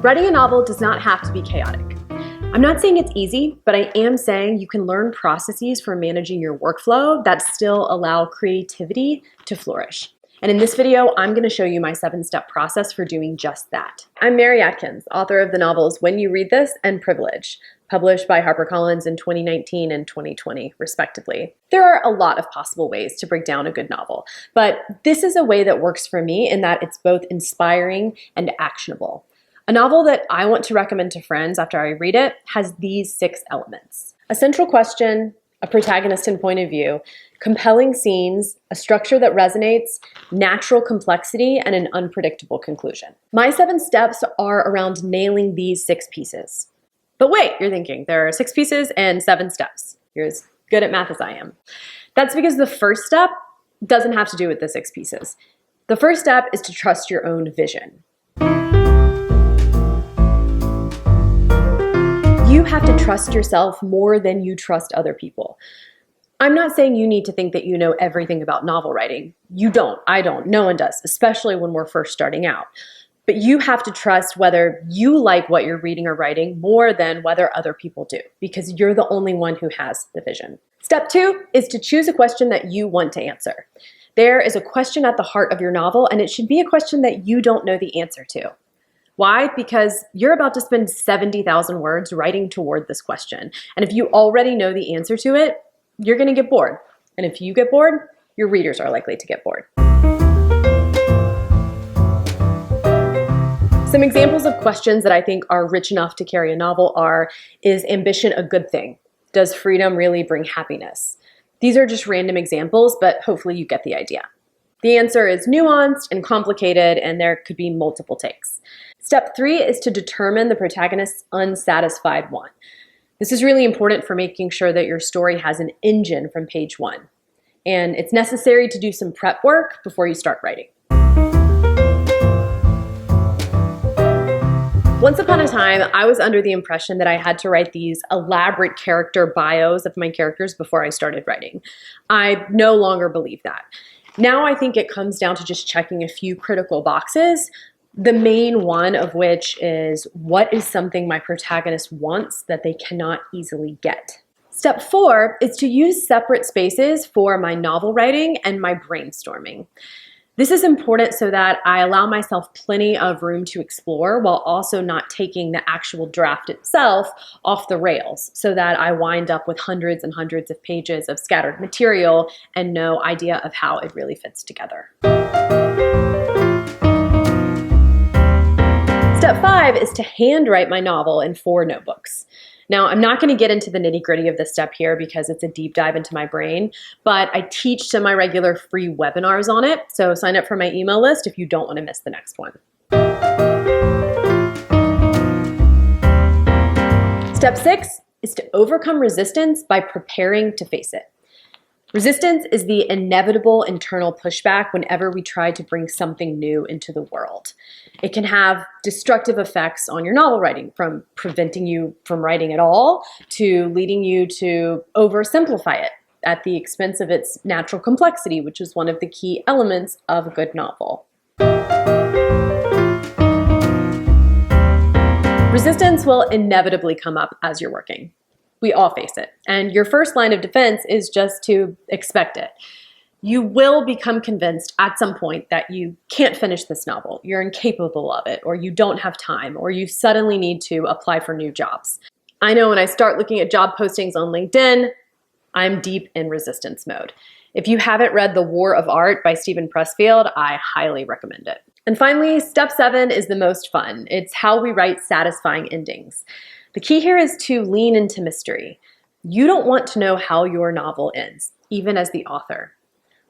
Writing a novel does not have to be chaotic. I'm not saying it's easy, but I am saying you can learn processes for managing your workflow that still allow creativity to flourish. And in this video, I'm going to show you my 7-step process for doing just that. I'm Mary Adkins, author of the novels When You Read This and Privilege, published by HarperCollins in 2019 and 2020, respectively. There are a lot of possible ways to break down a good novel, but this is a way that works for me in that it's both inspiring and actionable. A novel that I want to recommend to friends after I read it has these 6 elements: a central question, a protagonist and point of view, compelling scenes, a structure that resonates, natural complexity, and an unpredictable conclusion. My 7 steps are around nailing these 6 pieces. But wait, you're thinking, there are 6 pieces and 7 steps. You're as good at math as I am. That's because the first step doesn't have to do with the 6 pieces. The first step is to trust your own vision. You have to trust yourself more than you trust other people. I'm not saying you need to think that you know everything about novel writing. You don't, I don't, no one does, especially when we're first starting out. But you have to trust whether you like what you're reading or writing more than whether other people do, because you're the only one who has the vision. Step 2 is to choose a question that you want to answer. There is a question at the heart of your novel, and it should be a question that you don't know the answer to. Why? Because you're about to spend 70,000 words writing toward this question. And if you already know the answer to it, you're going to get bored. And if you get bored, your readers are likely to get bored. Some examples of questions that I think are rich enough to carry a novel are: is ambition a good thing? Does freedom really bring happiness? These are just random examples, but hopefully you get the idea. The answer is nuanced and complicated, and there could be multiple takes. Step 3 is to determine the protagonist's unsatisfied want. This is really important for making sure that your story has an engine from page 1. And it's necessary to do some prep work before you start writing. Once upon a time, I was under the impression that I had to write these elaborate character bios of my characters before I started writing. I no longer believe that. Now I think it comes down to just checking a few critical boxes, the main one of which is, what is something my protagonist wants that they cannot easily get? Step 4 is to use separate spaces for my novel writing and my brainstorming. This is important so that I allow myself plenty of room to explore while also not taking the actual draft itself off the rails, so that I wind up with hundreds and hundreds of pages of scattered material and no idea of how it really fits together. Step 5 is to handwrite my novel in 4 notebooks. Now, I'm not going to get into the nitty-gritty of this step here because it's a deep dive into my brain, but I teach semi-regular free webinars on it, so sign up for my email list if you don't want to miss the next one. Step 6 is to overcome resistance by preparing to face it. Resistance is the inevitable internal pushback whenever we try to bring something new into the world. It can have destructive effects on your novel writing, from preventing you from writing at all to leading you to oversimplify it at the expense of its natural complexity, which is one of the key elements of a good novel. Resistance will inevitably come up as you're working. We all face it. And your first line of defense is just to expect it. You will become convinced at some point that you can't finish this novel, you're incapable of it, or you don't have time, or you suddenly need to apply for new jobs. I know when I start looking at job postings on LinkedIn, I'm deep in resistance mode. If you haven't read The War of Art by Steven Pressfield, I highly recommend it. And finally, step 7 is the most fun. It's how we write satisfying endings. The key here is to lean into mystery. You don't want to know how your novel ends, even as the author.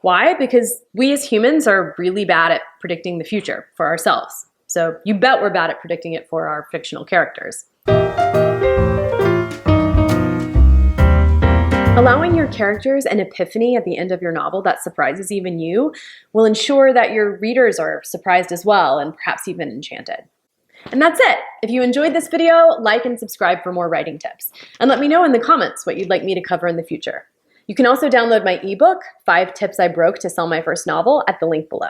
Why? Because we as humans are really bad at predicting the future for ourselves. So you bet we're bad at predicting it for our fictional characters. Allowing your characters an epiphany at the end of your novel that surprises even you will ensure that your readers are surprised as well, and perhaps even enchanted. And that's it. If you enjoyed this video, like and subscribe for more writing tips. And let me know in the comments what you'd like me to cover in the future. You can also download my ebook, 5 Tips I Broke to Sell My First Novel, at the link below.